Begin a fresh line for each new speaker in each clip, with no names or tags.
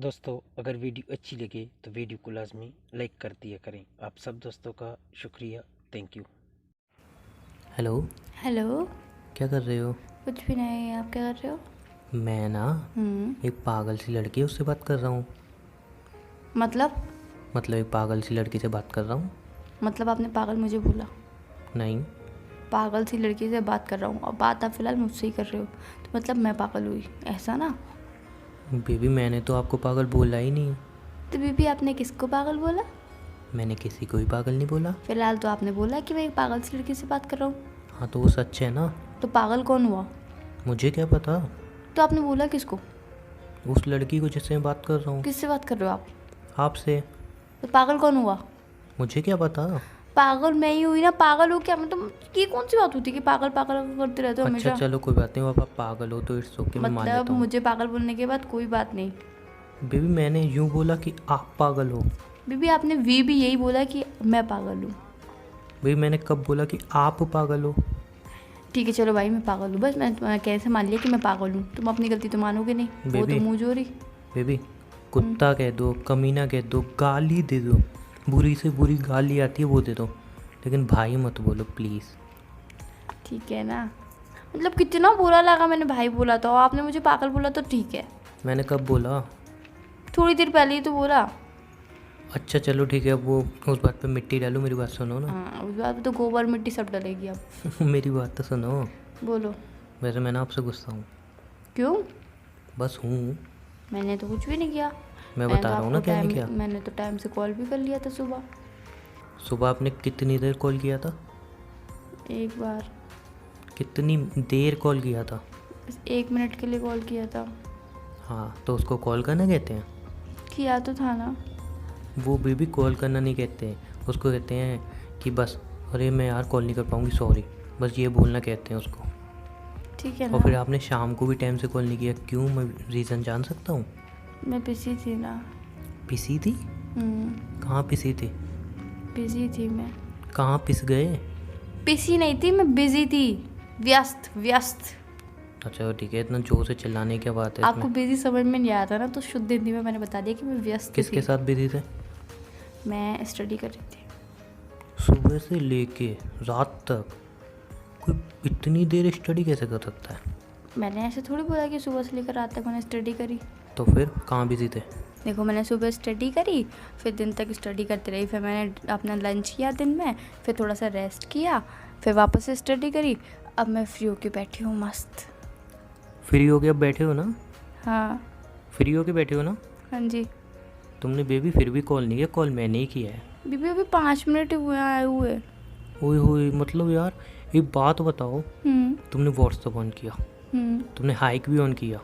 दोस्तों अगर वीडियो अच्छी लगे तो वीडियो को लाजमी लाइक कर दिया करें। आप सब दोस्तों का शुक्रिया, थैंक यू।
हेलो।
हेलो।
क्या कर रहे हो?
कुछ भी नहीं, आप क्या कर रहे हो?
मैं ना एक पागल सी लड़की है उससे बात कर रहा हूँ।
मतलब
एक पागल सी लड़की से बात कर रहा हूँ।
मतलब आपने पागल मुझे बोला?
नहीं,
पागल सी लड़की से बात कर रहा हूँ और बात आप फ़िलहाल मुझसे ही कर रहे हो, तो मतलब मैं पागल हुई, ऐसा ना?
बेबी मैंने तो आपको पागल बोला ही नहीं।
तो बीबी आपने किसको पागल बोला?
मैंने किसी को भी पागल नहीं बोला।
फ़िलहाल तो आपने बोला कि मैं एक पागल सी लड़की से बात कर रहा हूँ।
हाँ तो वो सच है ना।
तो पागल कौन हुआ?
मुझे क्या पता।
तो आपने बोला किसको?
उस लड़की को जिससे मैं बात कर रहा हूँ।
किससे बात कर रहे हो आप?
आपसे।
तो पागल कौन हुआ?
मुझे क्या पता।
पागल मैं ही हुई ना। पागल हो क्या? मतलब ये कौन सी बात होती है कि पागल पागल करते रहते हो
अच्छा
हमेशा?
चलो कोई बात नहीं, आप पागल हो तो इट्स ओके, मैं मान
मतलब
लेता हूँ।
मुझे पागल बोलने के बाद कोई बात नहीं।
बेबी मैंने यूँ बोला कि आप पागल हो।
बीबी आपने भी यही बोला कि मैं पागल हूँ।
बेबी मैंने कब बोला कि आप पागल हो?
ठीक है चलो भाई, मैं पागल हूँ, बस मैं कैसे मान लिया कि मैं पागल हूँ। तुम अपनी गलती तो मानोगे नहीं, वो तो
बेबी
मुँह जोरी।
बेबी कुत्ता कह दो, कमीना कह दो, गाली दे दो, बुरी से बुरी गाली आती है वो दे दो, लेकिन भाई मत बोलो प्लीज़।
ठीक है ना? मतलब कितना बुरा लगा मैंने भाई बोला तो, और आपने मुझे पागल बोला तो ठीक है।
मैंने कब बोला?
थोड़ी देर पहले ही तो बोला।
अच्छा चलो ठीक है, अब वो उस बात पे मिट्टी डालो, मेरी बात सुनो ना।
हाँ, उस बात पे तो गोबर मिट्टी सब डलेगी अब।
मेरी बात तो सुनो।
बोलो।
वैसे मैं ना आपसे गुस्सा हूँ।
क्यों?
बस हूँ।
मैंने तो कुछ भी नहीं किया।
मैं
मैंने
बता
तो
रहा हूँ
आपको
ना क्या नहीं किया।
मैंने तो टाइम से कॉल भी कर लिया था सुबह।
सुबह आपने कितनी देर कॉल किया था?
एक बार।
कितनी देर कॉल किया था?
बस 1 मिनट के लिए कॉल किया था।
हाँ तो उसको कॉल करना कहते हैं?
किया तो था ना।
वो बेबी कॉल करना नहीं कहते हैं, उसको कहते हैं कि बस अरे मैं यार कॉल नहीं कर पाऊँगी सॉरी, बस ये बोलना कहते हैं उसको।
ठीक है
और फिर
ना?
आपने शाम को भी टाइम से कॉल नहीं किया, क्यों? मैं रीज़न जान सकता हूँ?
मैं बिजी थी ना।
पिसी थी? कहाँ पिसी थी?
बिजी थी मैं।
कहाँ पिस गए?
पिसी नहीं थी मैं, बिजी थी। व्यस्त व्यस्त।
अच्छा ठीक है, इतना जोर से चिल्लाने की क्या बात है
आपको
इसमें?
बिजी समझ में नहीं आता ना, तो शुद्ध हिंदी में मैंने बता दिया कि मैं व्यस्त
किसके
थी।
साथ बिजी थे?
मैं स्टडी कर रही थी।
सुबह से लेके रात तक कोई इतनी देर स्टडी कैसे कर सकता है?
मैंने ऐसे थोड़ी बोला कि सुबह से लेकर रात तक मैंने स्टडी करी।
तो फिर कहाँ बिजी थे?
देखो मैंने सुबह स्टडी करी, फिर दिन तक स्टडी करती रही, फिर मैंने अपना लंच किया दिन में, फिर थोड़ा सा रेस्ट किया, फिर वापस से स्टडी करी। अब मैं फ्री होके बैठी हूँ मस्त।
फ्री हो के अब बैठे हो ना?
हाँ।
फ्री हो के बैठे हो ना?
हाँ जी।
तुमने बेबी फिर भी कॉल नहीं किया, कॉल मैंने ही किया है।
बीबी अभी 5 मिनट ही हुए आए हुए।
ओए होए, मतलब यार एक बात बताओ, तुमने व्हाट्सअप ऑन किया, तुमने हाइक भी ऑन किया,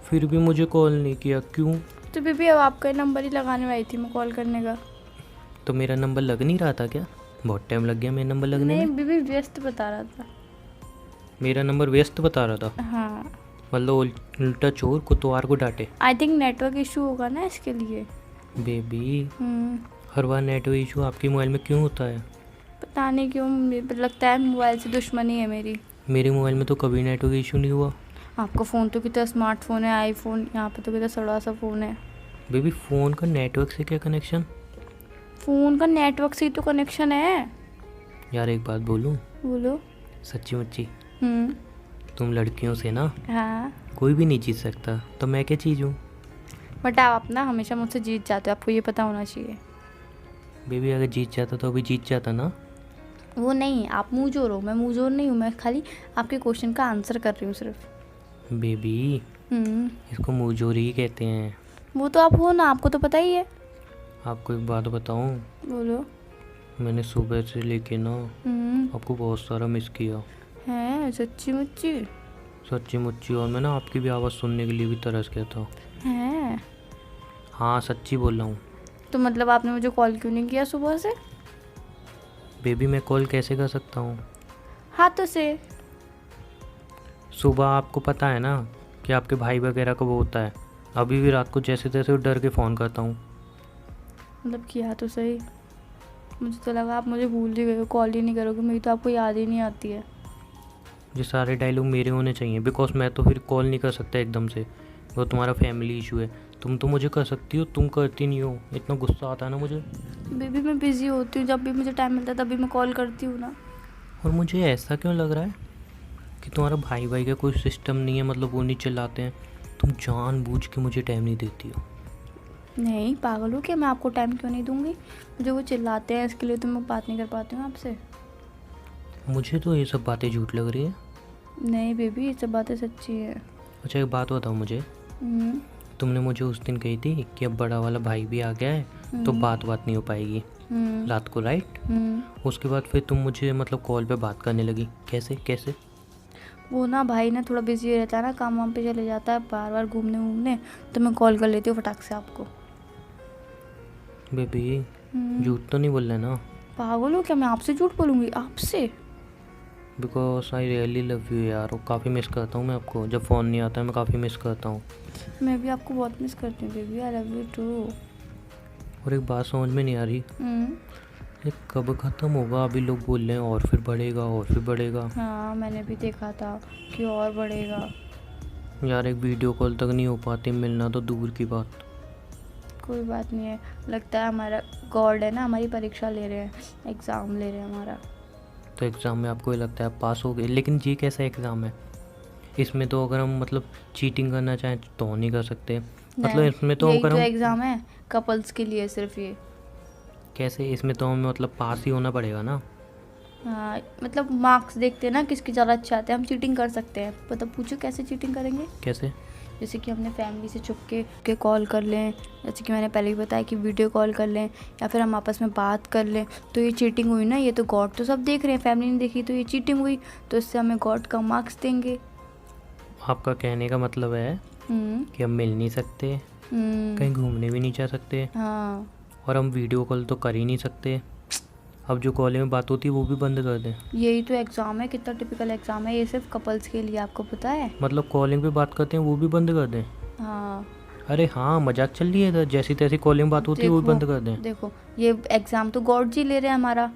फिर भी मुझे कॉल नहीं किया, क्यों?
तो बीबी अब आपका नंबर ही लगाने आई थी मैं कॉल करने का।
तो मेरा नंबर लग नहीं रहा था क्या? बहुत टाइम लग गया मेरा नंबर लगने
नहीं
में।
बीबी व्यस्त बता रहा था।
मेरा नंबर व्यस्त बता रहा था?
हाँ।
मतलब उल्टा चोर कोतवाल को डांटे।
आई थिंक नेटवर्क इशू होगा ना इसके लिए।
बेबी हर बार नेटवर्क इशू आपके मोबाइल में क्यों होता है?
पता नहीं क्यों, लगता है मोबाइल से दुश्मनी है मेरी।
मेरे मोबाइल में तो कभी नेटवर्क इशू नहीं हुआ।
आपका फ़ोन तो कितना स्मार्टफोन है, आईफोन, यहाँ पे तो कितना सड़ा सा फ़ोन है।
बेबी फ़ोन का नेटवर्क से क्या कनेक्शन?
फ़ोन का नेटवर्क से ही तो कनेक्शन है।
यार एक बात बोलूं?
बोलो।
सच्ची मुच्ची तुम लड़कियों से ना
हाँ।
कोई भी नहीं जीत सकता, तो मैं क्या चीज़ हूँ?
बट आप अपना हमेशा मुझसे जीत जाते हो, आपको ये पता होना चाहिए।
बेबी अगर जीत जाता तो अभी जीत जाता ना।
वो नहीं, आप मुँह जोर हो, मैं मुँह जोर नहीं हूँ, मैं खाली आपके क्वेश्चन का आंसर कर रही हूँ सिर्फ।
बेबी इसको मुंहजोरी ही कहते हैं।
वो तो आप हो ना, आपको तो पता ही है।
आपको एक बात बताऊं?
बोलो।
मैंने सुबह से लेके ना आपको बहुत सारा मिस किया
है सच्ची मुच्ची?
सच्ची मुच्ची, और मैं ना आपकी भी आवाज़ सुनने के लिए भी तरस गया था।
है?
हाँ सच्ची बोल रहा हूँ।
तो मतलब आपने मुझे कॉल क्यों नहीं किया सुबह से?
बेबी मैं कॉल कैसे कर सकता हूँ?
हाथों से।
सुबह आपको पता है ना कि आपके भाई वगैरह को वो होता है, अभी भी रात को जैसे तैसे डर के फ़ोन करता हूँ।
मतलब किया तो सही। मुझे तो लगा आप मुझे भूल ही गए हो, कॉल ही नहीं करोगे, मेरी तो आपको याद ही नहीं आती है।
ये सारे डायलॉग मेरे होने चाहिए, बिकॉज मैं तो फिर कॉल नहीं कर सकता एकदम से, वो तुम्हारा फैमिली इशू है। तुम तो मुझे कर सकती हो, तुम करती नहीं हो। इतना गुस्सा आता है ना मुझे।
बेबी मैं बिज़ी होती हूँ, जब भी मुझे टाइम मिलता है तभी मैं कॉल करती हूँ ना।
और मुझे ऐसा क्यों लग रहा है कि तुम्हारा भाई भाई का कोई सिस्टम नहीं है, मतलब वो नहीं चिल्लाते हैं, तुम जानबूझ के मुझे टाइम नहीं देती हो।
नहीं पागल हो क्या, मैं आपको टाइम क्यों नहीं दूंगी? मुझे वो चिल्लाते हैं इसके लिए तो मैं बात नहीं कर पाती हूँ आपसे।
मुझे तो ये सब बातें झूठ लग रही है।
नहीं बेबी ये सब बातें सच्ची है।
अच्छा एक बात बताओ मुझे,
हम्म,
तुमने मुझे उस दिन कही थी कि अब बड़ा वाला भाई भी आ गया है तो बात नहीं हो पाएगी रात को, राइट? उसके बाद फिर तुम मुझे मतलब कॉल पे बात करने लगी, कैसे कैसे?
वो ना भाई ना थोड़ा बिजी रहता है ना, काम वाम पे चले जाता है बार बार घूमने, तो मैं कॉल कर लेती हूँ फटाक से आपको।
बेबी झूठ तो नहीं बोल रहे ना?
पागल हो क्या, मैं आपसे झूठ बोलूँगी? आपसे?
Because I really love you यार, और काफ़ी मिस करता हूँ मैं आपको। जब फ़ोन नहीं आता है मैं काफ़ी मिस करता हूँ।
मैं भी आपको बहुत मिस करती हूँ baby, I love you too.
और एक बात समझ में नहीं आ रही, ये कब ख़त्म होगा? अभी लोग बोल रहे हैं और फिर बढ़ेगा और फिर बढ़ेगा।
हाँ मैंने भी देखा था कि और बढ़ेगा।
यार एक वीडियो कॉल तक नहीं हो पाती, मिलना तो दूर की बात।
कोई बात नहीं है, लगता है हमारा गॉड है ना, हमारी परीक्षा ले रहे हैं, एग्ज़ाम ले रहे हैं हमारा।
तो एग्ज़ाम में आपको ये लगता है आप पास हो गए, लेकिन ये कैसा एग्ज़ाम है? इसमें तो अगर हम मतलब चीटिंग करना चाहें तो नहीं कर सकते, मतलब इसमें तो
यही
अगर
तो
हम
एग्ज़ाम है कपल्स के लिए सिर्फ ये।
कैसे, इसमें तो हमें मतलब पास ही होना पड़ेगा ना।
हाँ मतलब मार्क्स देखते हैं ना किसके ज़्यादा अच्छे आते हैं, हम चीटिंग कर सकते हैं। पता पूछो कैसे चीटिंग करेंगे?
कैसे?
जैसे कि हमने फैमिली से छुप के कॉल कर लें, जैसे कि मैंने पहले ही बताया कि वीडियो कॉल कर लें, या फिर हम आपस में बात कर लें, तो ये चीटिंग हुई ना। ये तो गॉड तो सब देख रहे हैं, फैमिली ने देखी तो ये चीटिंग हुई, तो इससे हमें गॉड का मार्क्स देंगे।
आपका कहने का मतलब है कि हम मिल नहीं सकते, कहीं घूमने भी नहीं जा सकते,
हाँ
और हम वीडियो कॉल तो कर ही नहीं सकते। अब जो कॉल में बात होती है वो भी बंद कर दें?
यही तो एग्ज़ाम है, कितना टिपिकल एग्ज़ाम है ये, सिर्फ कपल्स के लिए, आपको पता है?
मतलब कॉलिंग पे बात करते हैं वो भी बंद कर दें?
हाँ
अरे हाँ, मजाक चल रही है इधर, जैसी तैसी कॉलिंग बात होती है वो भी बंद कर दें?
देखो ये एग्ज़ाम तो गॉड जी ले रहे हैं हमारा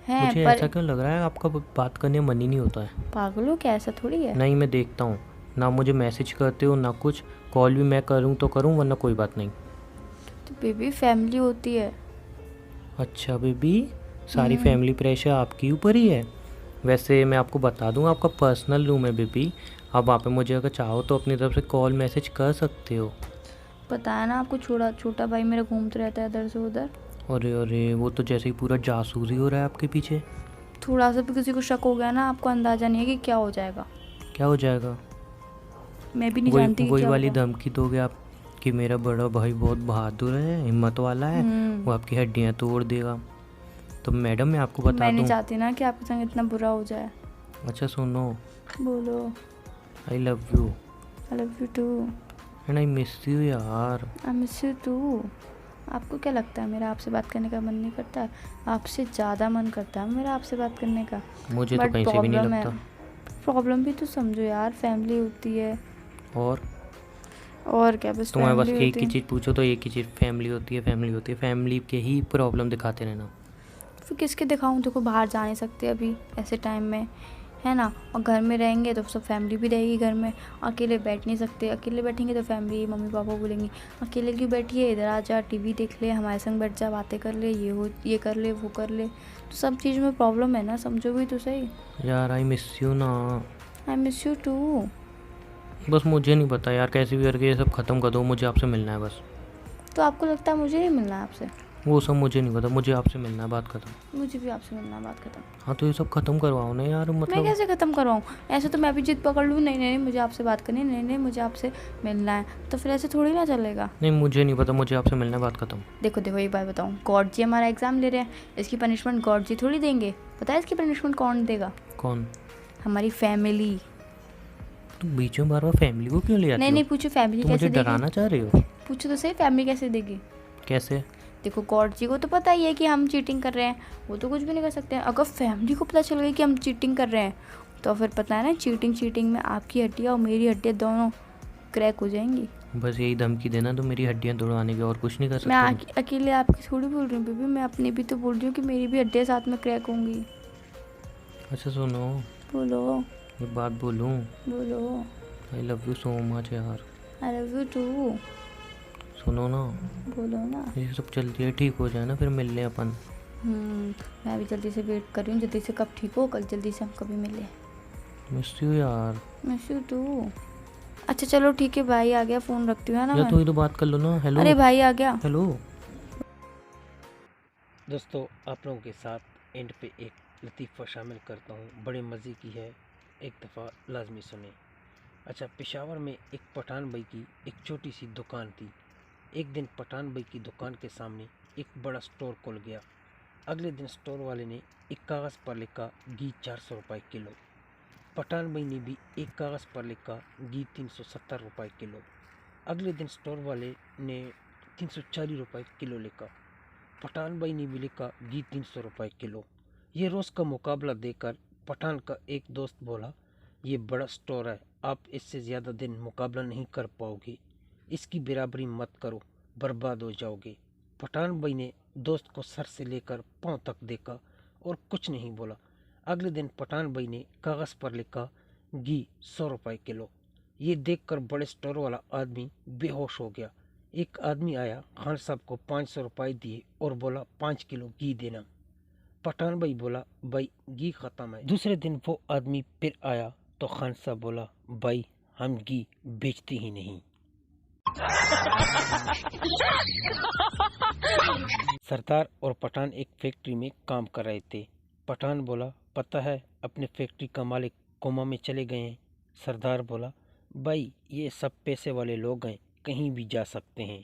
है।
मुझे
पर
ऐसा क्यों लग रहा है आपका बात करने मन ही नहीं होता है?
पागल हो क्या, ऐसा थोड़ी है।
नहीं, मैं देखता हूँ ना, मुझे मैसेज करते हो ना कुछ, कॉल भी मैं करूँ तो करूँ वरना कोई बात नहीं।
तो बेबी फैमिली होती है।
अच्छा बेबी, सारी फैमिली प्रेशर आपके ऊपर ही है? वैसे मैं आपको बता दूँ आपका पर्सनल रूम है बेबी, आप वहाँ पे मुझे अगर चाहो तो अपनी तरफ से कॉल मैसेज कर सकते हो।
पता है ना आपको, छोटा भाई मेरा घूमता रहता है इधर से उधर।
अरे अरे, वो तो जैसे ही पूरा जासूस ही हो रहा है आपके पीछे।
थोड़ा सा भी किसी को शक हो गया ना, आपको अंदाज़ा नहीं है कि क्या हो जाएगा।
क्या हो जाएगा?
मैं भी नहीं जानती कि
वही
क्या
वाली
होगा।
धमकी दोगे आप कि मेरा बड़ा भाई बहुत बहादुर है, हिम्मत वाला है, वो आपकी हड्डियाँ तोड़ देगा? तो मैडम मैं आपको बता
मैं नहीं
दूँ।
चाहती ना कि आपके संग इतना बुरा हो जाए।
अच्छा सुनो,
बोलो।
I love you
I love you too.
And I miss you यार।
I miss you too. आपको क्या लगता है मेरा आपसे बात करने का मन नहीं करता है? आपसे ज़्यादा मन करता है मेरा आपसे बात करने का।
मुझे तो कहीं से भी नहीं लगता।
प्रॉब्लम भी तो समझो यार, फैमिली होती है।
और
क्या, बस
तुम्हें बस
फैमिली
एक
होती
ही
है।
चीज़ पूछो तो एक ही चीज़, फैमिली होती है फैमिली होती है, फैमिली के ही प्रॉब्लम दिखाते रहना।
फिर किसके दिखाऊं? देखो बाहर जा नहीं सकते अभी ऐसे टाइम में, है ना, और घर में रहेंगे तो सब फैमिली भी रहेगी घर में। अकेले बैठ नहीं सकते, अकेले बैठेंगे तो फैमिली मम्मी पापा बोलेंगी अकेले क्यों बैठी है, इधर आ जा, टीवी देख ले, हमारे संग बैठ जा, बातें कर ले, ये कर ले वो कर ले। तो सब चीज़ में प्रॉब्लम है ना, समझो भी तो सही।
यार आई मिस यू ना।
I miss you too.
बस मुझे नहीं पता यार, कैसे भी करके ये सब ख़त्म कर दो, मुझे आपसे मिलना है बस।
तो आपको लगता है मुझे नहीं मिलना है आपसे?
वो सब मुझे नहीं पता, मुझे आपसे मिलना है, बात खत्म।
मुझे भी आपसे मिलना है, बात खत्म।
हाँ तो ये सब ख़त्म करवाओ ना यार,
मैं
मतलब
कैसे ख़त्म करवाऊँ? ऐसे तो मैं भी जिद पकड़ लूँ, नहीं नहीं मुझे आपसे बात करनी, नहीं नहीं मुझे आपसे मिलना है, तो फिर ऐसे थोड़ी ना चलेगा।
नहीं मुझे नहीं पता, मुझे आपसे मिलना है, बात खत्म।
देखो एक बात बताऊँ, गॉड जी हमारा एग्ज़ाम ले रहे हैं, इसकी पनिशमेंट गॉड जी थोड़ी देंगे। पता है इसकी पनिशमेंट कौन देगा?
कौन?
हमारी फैमिली।
तुम बीच में बार बार फैमिली को क्यों ले आती हो?
नहीं पूछो फैमिली
तुम
कैसे
मुझे
देगी?
डराना चाह रही हो?
पूछो तो सही, फैमिली कैसे देगी?
कैसे?
देखो गॉड जी को तो पता ही है कि हम चीटिंग कर रहे हैं, वो तो कुछ भी नहीं कर सकते हैं। अगर फैमिली को पता चल गई कि हम चीटिंग कर रहे हैं तो फिर पता है ना, चीटिंग में आपकी हड्डियाँ और मेरी हड्डियाँ दोनों क्रैक हो जाएंगी।
बस यही धमकी देना तो मेरी हड्डियाँ तोड़वाने की, और कुछ नहीं कर सकते?
मैं अकेले आपकी थोड़ी बोल रही हूँ बेबी, मैं अपनी भी तो बोल रही हूँ कि मेरी भी हड्डियाँ साथ में क्रैक होंगी।
अच्छा सुनो,
बोलो।
एक बात बोलूँ?
बोलो।
I love you so much यार।
I love you too.
सुनो ना,
बोलो ना।
ये सब जल्दी ठीक हो जाए ना, फिर मिल लें अपन।
मैं भी जल्दी से वेट कर रही हूँ, जल्दी से कब ठीक हो, कल जल्दी से हम कभी मिले।
मिस यू यार।
Miss you too. अच्छा चलो ठीक है, भाई आ गया, फ़ोन रखती हूँ, है ना
या
मैं।
तू ही तो बात कर लो ना। हेलो।
अरे भाई आ गया।
हेलो।
दोस्तों आप लोगों के साथ एंड पे एक लतीफ़ा शामिल करता हूँ, बड़े मज़े की है, एक दफ़ा लाजमी सुने। अच्छा, पेशावर में एक पठान भाई की एक छोटी सी दुकान थी। एक दिन पठान भाई की दुकान के सामने एक बड़ा स्टोर खुल गया। अगले दिन स्टोर वाले ने एक कागज़ पर लिखा घी 400 रुपये किलो। पठान भाई ने भी एक कागज़ पर लिखा घी 370 रुपये किलो। अगले दिन स्टोर वाले ने 340 रुपये किलो लिखा। पठान भाई ने भी लिखा घी 300 रुपये किलो। ये रोज़ का मुकाबला देखकर पठान का एक दोस्त बोला, ये बड़ा स्टोर है, आप इससे ज़्यादा दिन मुकाबला नहीं कर पाओगे, इसकी बराबरी मत करो, बर्बाद हो जाओगे। पठान भाई ने दोस्त को सर से लेकर पांव तक देखा और कुछ नहीं बोला। अगले दिन पठान भाई ने कागज़ पर लिखा घी 100 रुपये किलो। ये देखकर बड़े स्टोर वाला आदमी बेहोश हो गया। एक आदमी आया, खान साहब को 500 रुपये दिए और बोला 5 किलो घी देना। पठान भाई बोला, भाई घी ख़त्म है। दूसरे दिन वो आदमी फिर आया तो खान साहब बोला, भाई हम घी बेचते ही नहीं। सरदार और पठान एक फैक्ट्री में काम कर रहे थे। पठान बोला, पता है अपने फैक्ट्री का मालिक कोमा में चले गए हैं। सरदार बोला, भाई ये सब पैसे वाले लोग हैं, कहीं भी जा सकते हैं।